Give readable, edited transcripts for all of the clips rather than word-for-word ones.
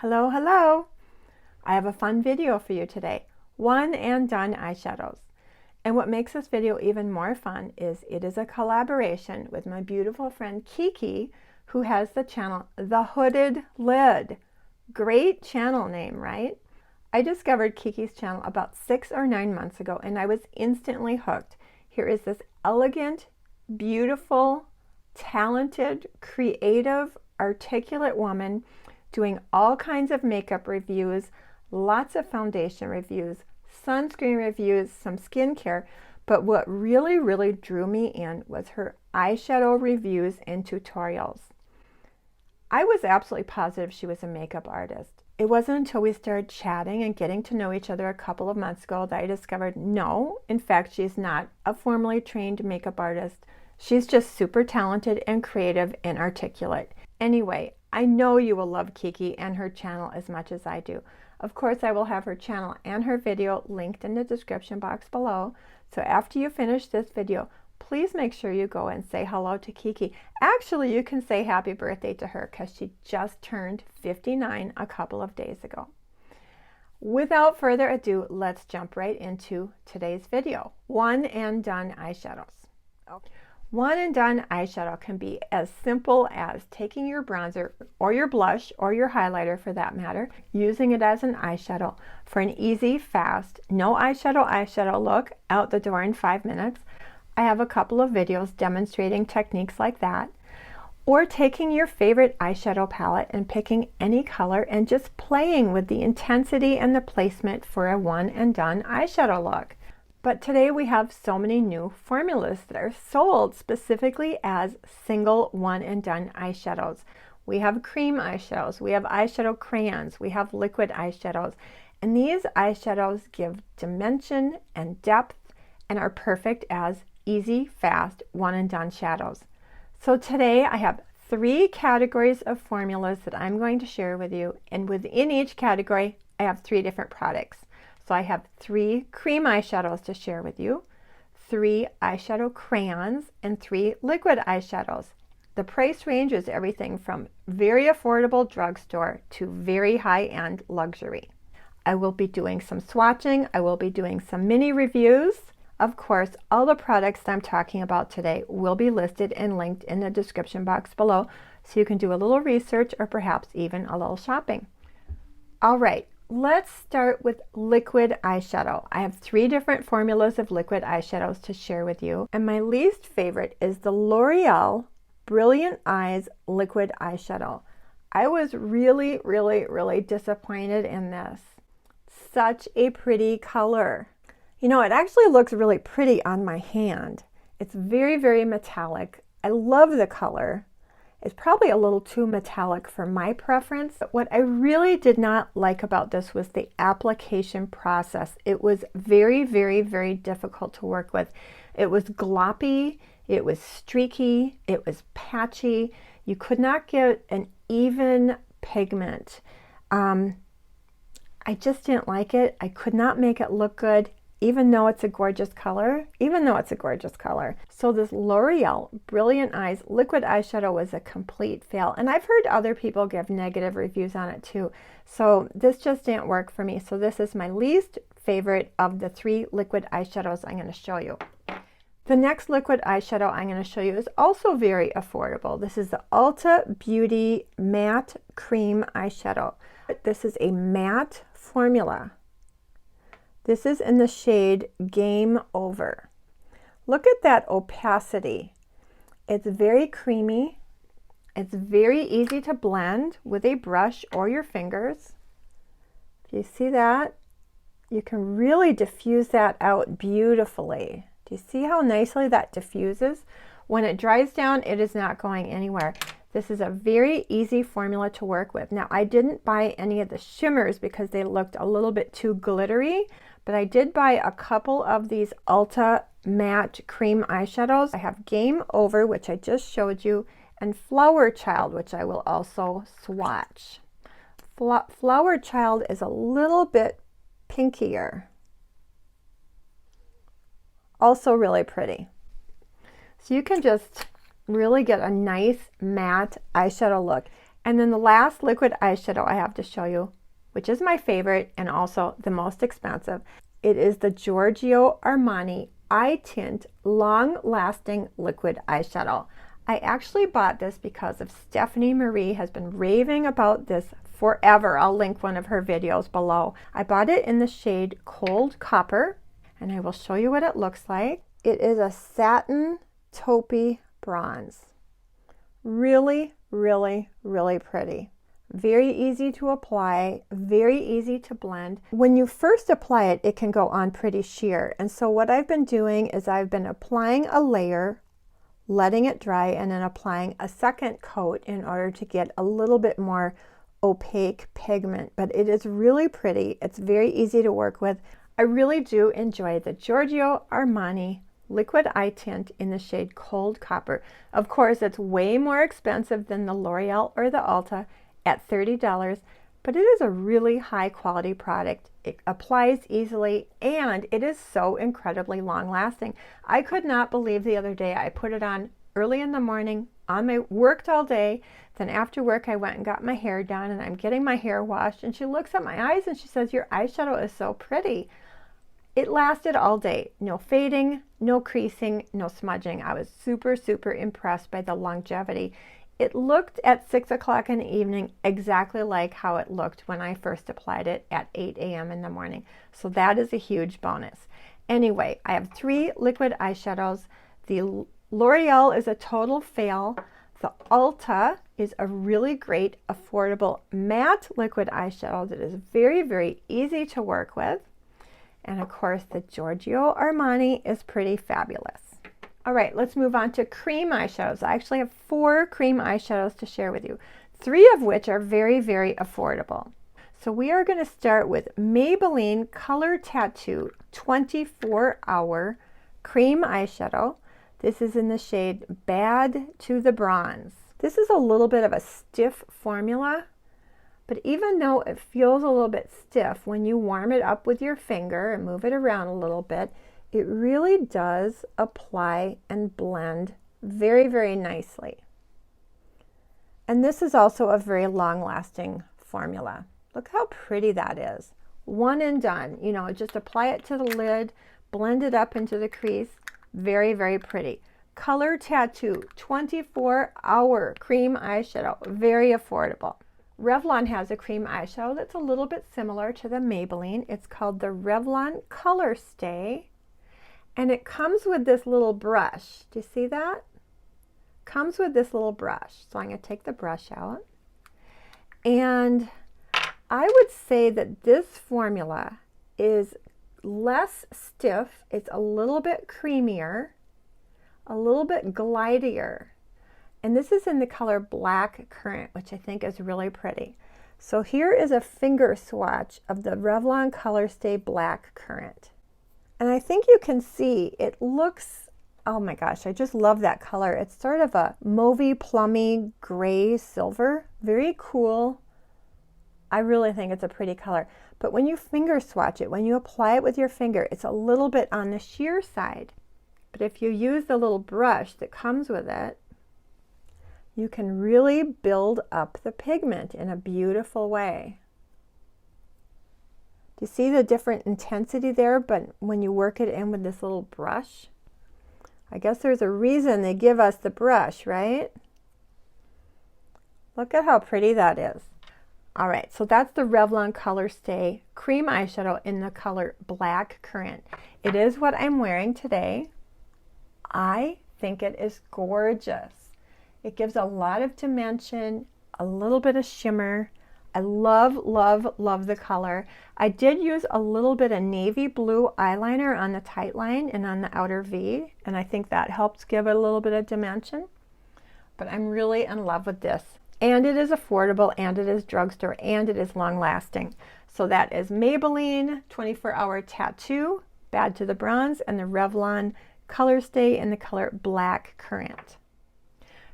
Hello, hello! I have a fun video for you today. One and done eyeshadows. And what makes this video even more fun is it is a collaboration with my beautiful friend Kiki, who has the channel The Hooded Lid. Great channel name, right? I discovered Kiki's channel about 6 or 9 months ago and I was instantly hooked. Here is this elegant, beautiful, talented, creative, articulate woman doing all kinds of makeup reviews, lots of foundation reviews, sunscreen reviews, some skincare, but what really drew me in was her eyeshadow reviews and tutorials. I was absolutely positive she was a makeup artist. It wasn't until we started chatting and getting to know each other a couple of months ago that I discovered no, in fact, she's not a formally trained makeup artist. She's just super talented and creative and articulate. Anyway, I know you will love Kiki and her channel as much as I do. Of course, I will have her channel and her video linked in the description box below. So after you finish this video, please make sure you go and say hello to Kiki. Actually, you can say happy birthday to her because she just turned 59 a couple of days ago. Without further ado, let's jump right into today's video. One and done eyeshadows. Okay. One and done eyeshadow can be as simple as taking your bronzer or your blush or your highlighter for that matter, using it as an eyeshadow for an easy, fast, no eyeshadow look out the door in 5 minutes. I have a couple of videos demonstrating techniques like that. Or taking your favorite eyeshadow palette and picking any color and just playing with the intensity and the placement for a one and done eyeshadow look. But today we have so many new formulas that are sold specifically as single one and done eyeshadows. We have cream eyeshadows, we have eyeshadow crayons, we have liquid eyeshadows, and these eyeshadows give dimension and depth and are perfect as easy, fast, one and done shadows. So today I have 3 categories of formulas that I'm going to share with you, and within each category I have 3 different products. So I have 3 cream eyeshadows to share with you, 3 eyeshadow crayons, and 3 liquid eyeshadows. The price range is everything from very affordable drugstore to very high-end luxury. I will be doing some swatching, I will be doing some mini reviews. Of course, all the products that I'm talking about today will be listed and linked in the description box below, so you can do a little research or perhaps even a little shopping. All right. Let's start with liquid eyeshadow. I have 3 different formulas of liquid eyeshadows to share with you. And my least favorite is the L'Oreal Brilliant Eyes Liquid Eyeshadow. I was really disappointed in this. Such a pretty color. You know, it actually looks really pretty on my hand. It's very metallic. I love the color. It's probably a little too metallic for my preference. But what I really did not like about this was the application process. It was very difficult to work with. It was gloppy, it was streaky, it was patchy. You could not get an even pigment. I just didn't like it. I could not make it look good. Even though it's a gorgeous color. So this L'Oreal Brilliant Eyes Liquid Eyeshadow was a complete fail. And I've heard other people give negative reviews on it too. So this just didn't work for me. So this is my least favorite of the 3 liquid eyeshadows I'm going to show you. The next liquid eyeshadow I'm going to show you is also very affordable. This is the Ulta Beauty Matte Cream Eyeshadow. This is a matte formula. This is in the shade Game Over. Look at that opacity. It's very creamy. It's very easy to blend with a brush or your fingers. If you see that, you can really diffuse that out beautifully. Do you see how nicely that diffuses? When it dries down, it is not going anywhere. This is a very easy formula to work with. Now, I didn't buy any of the shimmers because they looked a little bit too glittery, but I did buy a couple of these Ulta matte cream eyeshadows. I have Game Over, which I just showed you, and Flower Child, which I will also swatch. Flower Child is a little bit pinkier. Also really pretty. So you can just really get a nice matte eyeshadow look. And then the last liquid eyeshadow I have to show you, which is my favorite and also the most expensive. It is the Giorgio Armani Eye Tint Long Lasting Liquid Eyeshadow. I actually bought this because of Stephanie Marie has been raving about this forever. I'll link one of her videos below. I bought it in the shade Cold Copper, and I will show you what it looks like. It is a satin taupey bronze. Really, really, really pretty. Very easy to apply, very easy to blend. When you first apply it, it can go on pretty sheer. And so what I've been doing is I've been applying a layer, letting it dry, and then applying a second coat in order to get a little bit more opaque pigment. But it is really pretty. It's very easy to work with. I really do enjoy the Giorgio Armani liquid eye tint in the shade Cold Copper. Of course, it's way more expensive than the L'Oreal or the Ulta at $30, but it is a really high quality product. It applies easily and it is so incredibly long lasting. I could not believe the other day I put it on early in the morning, worked all day, then after work I went and got my hair done and I'm getting my hair washed, and she looks at my eyes and she says, "Your eyeshadow is so pretty." It lasted all day. No fading, no creasing, no smudging. I was super, super impressed by the longevity. It looked at 6 o'clock in the evening exactly like how it looked when I first applied it at 8 a.m. in the morning. So that is a huge bonus. Anyway, I have 3 liquid eyeshadows. The L'Oreal is a total fail. The Ulta is a really great, affordable matte liquid eyeshadow that is very, very easy to work with. And of course, the Giorgio Armani is pretty fabulous. All right, let's move on to cream eyeshadows. I actually have 4 cream eyeshadows to share with you, 3 of which are very, very affordable. So we are going to start with Maybelline Color Tattoo 24-Hour Cream Eyeshadow. This is in the shade Bad to the Bronze. This is a little bit of a stiff formula, but even though it feels a little bit stiff, when you warm it up with your finger and move it around a little bit, it really does apply and blend very, very nicely. And this is also a very long-lasting formula. Look how pretty that is. One and done. You know, just apply it to the lid, blend it up into the crease. Very, very pretty. Color Tattoo 24-Hour Cream Eyeshadow. Very affordable. Revlon has a cream eyeshadow that's a little bit similar to the Maybelline. It's called the Revlon Color Stay. And it comes with this little brush. Do you see that? Comes with this little brush. So I'm going to take the brush out. And I would say that this formula is less stiff. It's a little bit creamier, a little bit glidier. And this is in the color Black Currant, which I think is really pretty. So here is a finger swatch of the Revlon Color Stay Black Currant. And I think you can see it looks, oh my gosh, I just love that color. It's sort of a mauvey, plummy, gray silver. Very cool. I really think it's a pretty color. But when you finger swatch it, when you apply it with your finger, it's a little bit on the sheer side. But if you use the little brush that comes with it, you can really build up the pigment in a beautiful way. Do you see the different intensity there? But when you work it in with this little brush, I guess there's a reason they give us the brush, right? Look at how pretty that is. All right, so that's the Revlon Color Stay Cream Eyeshadow in the color Black Currant. It is what I'm wearing today. I think it is gorgeous. It gives a lot of dimension, a little bit of shimmer. I love, love, love the color. I did use a little bit of navy blue eyeliner on the tight line and on the outer V, and I think that helps give it a little bit of dimension. But I'm really in love with this. And it is affordable, and it is drugstore, and it is long lasting. So that is Maybelline 24-Hour Tattoo, Bad to the Bronze, and the Revlon Color Stay in the color Black Currant.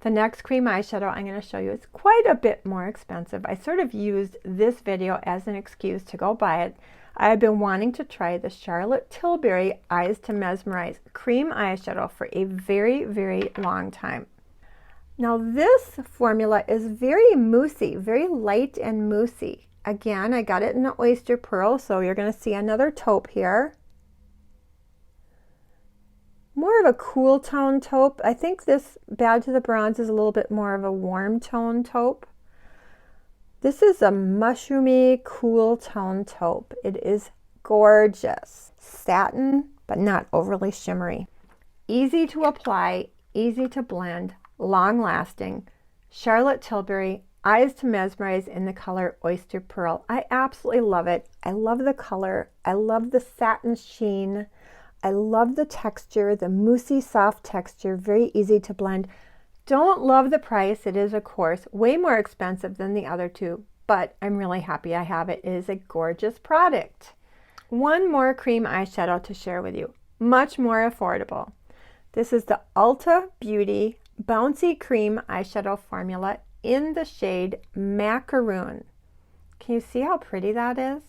The next cream eyeshadow I'm going to show you is quite a bit more expensive. I sort of used this video as an excuse to go buy it. I have been wanting to try the Charlotte Tilbury Eyes to Mesmerize cream eyeshadow for a very, very long time. Now this formula is very moussey, very light and moussey. Again, I got it in the oyster pearl, so you're going to see another taupe here. More of a cool tone taupe. I think this Bad to the Bronze is a little bit more of a warm tone taupe. This is a mushroomy, cool tone taupe. It is gorgeous. Satin, but not overly shimmery. Easy to apply, easy to blend, long lasting. Charlotte Tilbury, Eyes to Mesmerize in the color Oyster Pearl. I absolutely love it. I love the color. I love the satin sheen. I love the texture, the moussey soft texture, very easy to blend. Don't love the price. It is, of course, way more expensive than the other two, but I'm really happy I have it. It is a gorgeous product. One more cream eyeshadow to share with you, much more affordable. This is the Ulta Beauty Bouncy Cream Eyeshadow Formula in the shade Macaroon. Can you see how pretty that is?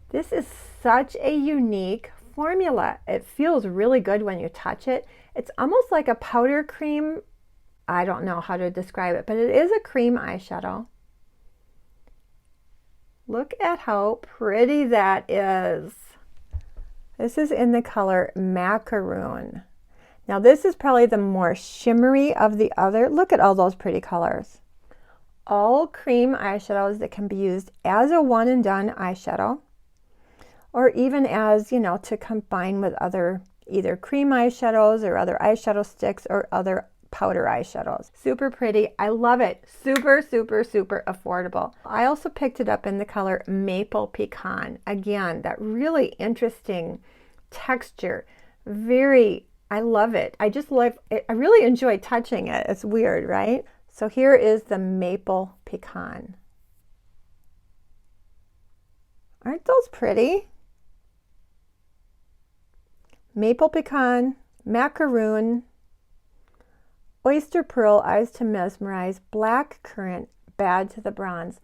This is such a unique formula. It feels really good when you touch it. It's almost like a powder cream. I don't know how to describe it, but it is a cream eyeshadow. Look at how pretty that is. This is in the color Macaroon. Now this is probably the more shimmery of the other. Look at all those pretty colors. All cream eyeshadows that can be used as a one and done eyeshadow, or even as, you know, to combine with other either cream eyeshadows or other eyeshadow sticks or other powder eyeshadows. Super pretty. I love it. Super, super, super affordable. I also picked it up in the color Maple Pecan. Again, that really interesting texture. I love it. I just love it. I really enjoy touching it. It's weird, right? So here is the Maple Pecan. Aren't those pretty? Maple Pecan, Macaroon, Oyster Pearl, Eyes to Mesmerize, Black Currant, Bad to the Bronze.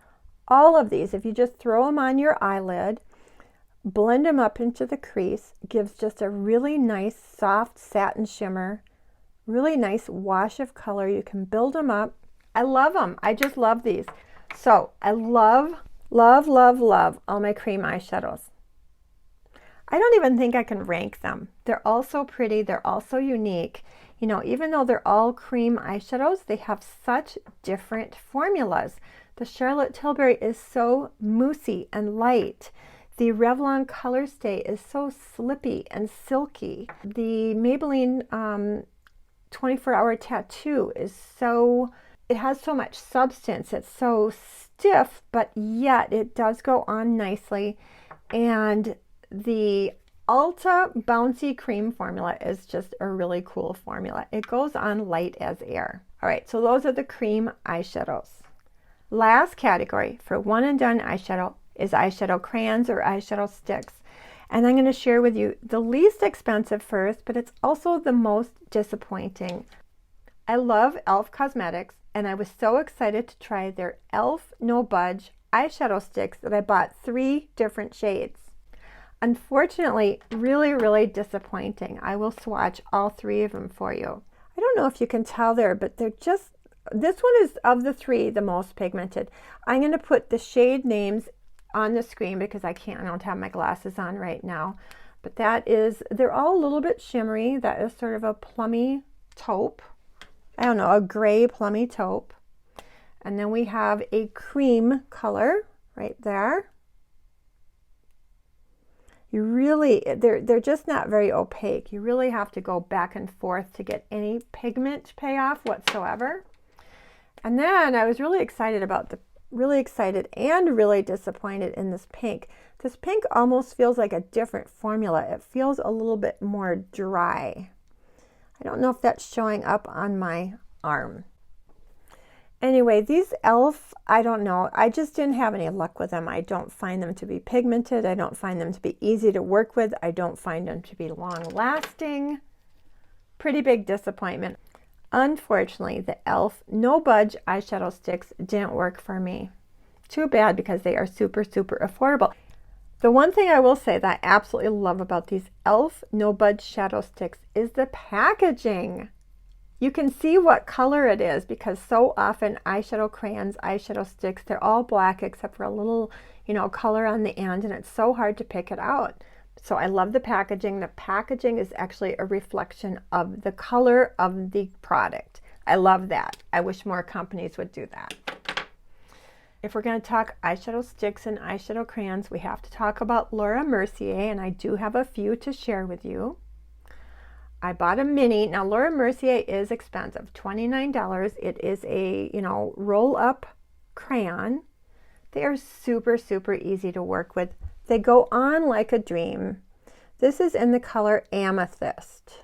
All of these, if you just throw them on your eyelid, blend them up into the crease, gives just a really nice soft satin shimmer, really nice wash of color. You can build them up. I love them. I just love these. So I love, love, love, love all my cream eyeshadows. I don't even think I can rank them. They're all so pretty. They're all so unique. You know, even though they're all cream eyeshadows, they have such different formulas. The Charlotte Tilbury is so moussey and light. The Revlon Color Stay is so slippy and silky. The Maybelline 24-Hour Tattoo is so, it has so much substance. It's so stiff, but yet it does go on nicely. And the Ulta Bouncy Cream formula is just a really cool formula. It goes on light as air. All right, so those are the cream eyeshadows. Last category for one and done eyeshadow is eyeshadow crayons or eyeshadow sticks. And I'm going to share with you the least expensive first, but it's also the most disappointing. I love e.l.f. Cosmetics, and I was so excited to try their e.l.f. No Budge eyeshadow sticks that I bought 3 different shades. Unfortunately, really, really disappointing. I will swatch all 3 of them for you. I don't know if you can tell there, but they're just, this one is of the 3 the most pigmented. I'm going to put the shade names on the screen because I don't have my glasses on right now. But that is, they're all a little bit shimmery. That is sort of a plummy taupe. I don't know, a gray plummy taupe. And then we have a cream color right there. You really, they're just not very opaque. You really have to go back and forth to get any pigment payoff whatsoever. And then I was really excited and really disappointed in this pink. This pink almost feels like a different formula. It feels a little bit more dry. I don't know if that's showing up on my arm. Anyway, these e.l.f., I don't know. I just didn't have any luck with them. I don't find them to be pigmented. I don't find them to be easy to work with. I don't find them to be long lasting. Pretty big disappointment. Unfortunately, the e.l.f. No Budge eyeshadow sticks didn't work for me. Too bad because they are super, super affordable. The one thing I will say that I absolutely love about these e.l.f. No Budge shadow sticks is the packaging. You can see what color it is because so often eyeshadow crayons, eyeshadow sticks, they're all black except for a little, color on the end, and it's so hard to pick it out. So I love the packaging. The packaging is actually a reflection of the color of the product. I love that. I wish more companies would do that. If we're going to talk eyeshadow sticks and eyeshadow crayons, we have to talk about Laura Mercier, and I do have a few to share with you. I bought a mini. Now, Laura Mercier is expensive, $29. It is a, roll-up crayon. They are super, super easy to work with. They go on like a dream. This is in the color Amethyst.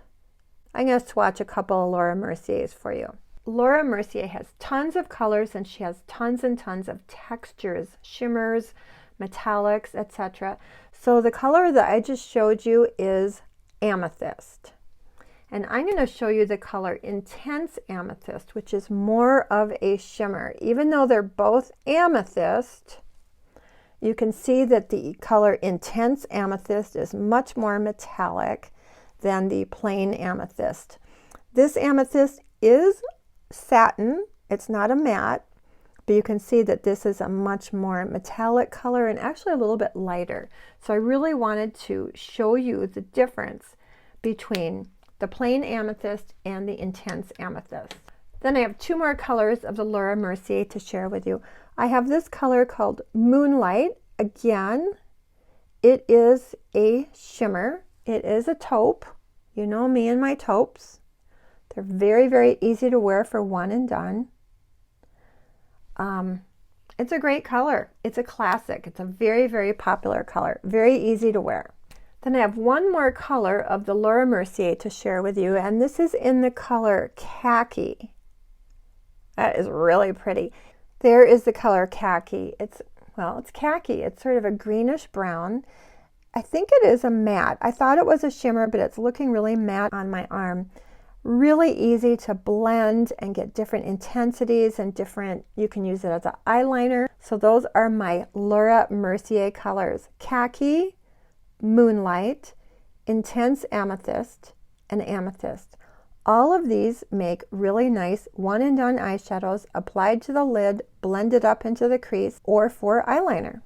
I'm going to swatch a couple of Laura Merciers for you. Laura Mercier has tons of colors, and she has tons and tons of textures, shimmers, metallics, etc. So the color that I just showed you is Amethyst. And I'm going to show you the color Intense Amethyst, which is more of a shimmer. Even though they're both amethyst, you can see that the color Intense Amethyst is much more metallic than the plain amethyst. This amethyst is satin. It's not a matte, but you can see that this is a much more metallic color and actually a little bit lighter. So I really wanted to show you the difference between the plain amethyst and the intense amethyst. Then I have two more colors of the Laura Mercier to share with you. I have this color called Moonlight. Again, it is a shimmer. It is a taupe. You know me and my taupes. They're very, very easy to wear for one and done. It's a great color. It's a classic. It's a very, very popular color. Very easy to wear. Then I have one more color of the Laura Mercier to share with you, and this is in the color Khaki. That is really pretty. There is the color Khaki. It's khaki. It's sort of a greenish brown. I think it is a matte. I thought it was a shimmer, but it's looking really matte on my arm. Really easy to blend and get different intensities and you can use it as an eyeliner. So those are my Laura Mercier colors: Khaki, Moonlight, Intense Amethyst, and Amethyst. All of these make really nice one and done eyeshadows applied to the lid, blended up into the crease, or for eyeliner.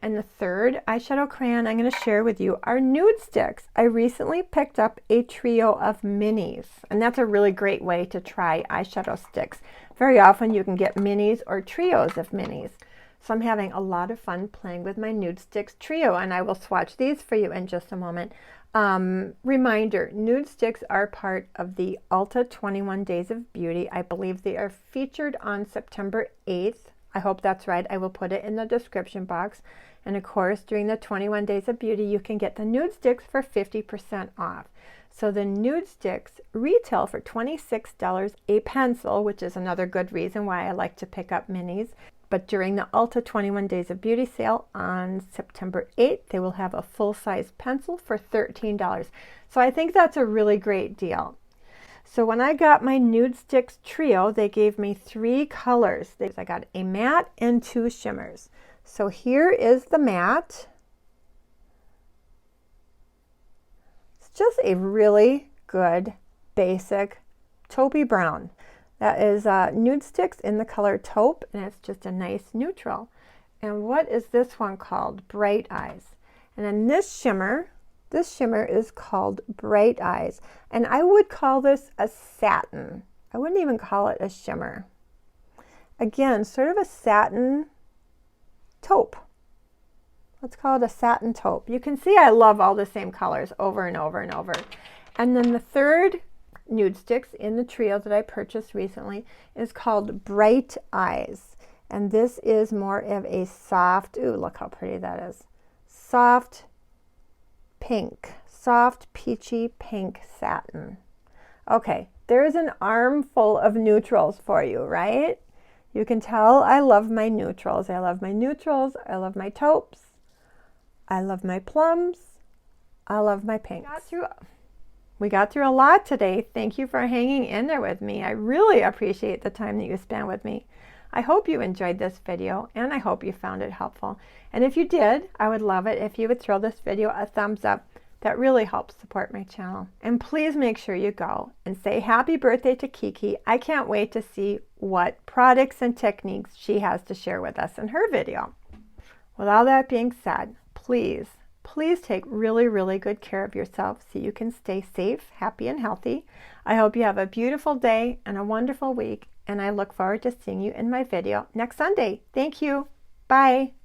And the third eyeshadow crayon I'm going to share with you are nude sticks. I recently picked up a trio of minis, and that's a really great way to try eyeshadow sticks. Very often you can get minis or trios of minis. So I'm having a lot of fun playing with my nude sticks trio, and I will swatch these for you in just a moment. Reminder, nude sticks are part of the Ulta 21 Days of Beauty. I believe they are featured on September 8th. I hope that's right. I will put it in the description box. And of course, during the 21 Days of Beauty, you can get the nude sticks for 50% off. So the nude sticks retail for $26 a pencil, which is another good reason why I like to pick up minis. But during the Ulta 21 Days of Beauty sale on September 8th, they will have a full-size pencil for $13. So I think that's a really great deal. So when I got my nude sticks trio, they gave me 3 colors. I got a matte and 2 shimmers. So here is the matte. It's just a really good basic taupey brown. That is nude sticks in the color taupe, and it's just a nice neutral. And what is this one called? Bright Eyes. And then this shimmer is called Bright Eyes. And I would call this a satin. I wouldn't even call it a shimmer. Again, sort of a satin taupe. Let's call it a satin taupe. You can see I love all the same colors over and over and over. And then the third nude sticks in the trio that I purchased recently is called Bright Eyes. And this is more of a soft, ooh, look how pretty that is. Soft pink, soft peachy pink satin. Okay, there's an armful of neutrals for you, right? You can tell I love my neutrals. I love my neutrals. I love my taupes. I love my plums. I love my pinks. We got through a lot today. Thank you for hanging in there with me. I really appreciate the time that you spent with me. I hope you enjoyed this video, and I hope you found it helpful. And if you did, I would love it if you would throw this video a thumbs up. That really helps support my channel. And please make sure you go and say happy birthday to Kiki. I can't wait to see what products and techniques she has to share with us in her video. With all that being said, please take really, really good care of yourself so you can stay safe, happy, and healthy. I hope you have a beautiful day and a wonderful week, and I look forward to seeing you in my video next Sunday. Thank you. Bye.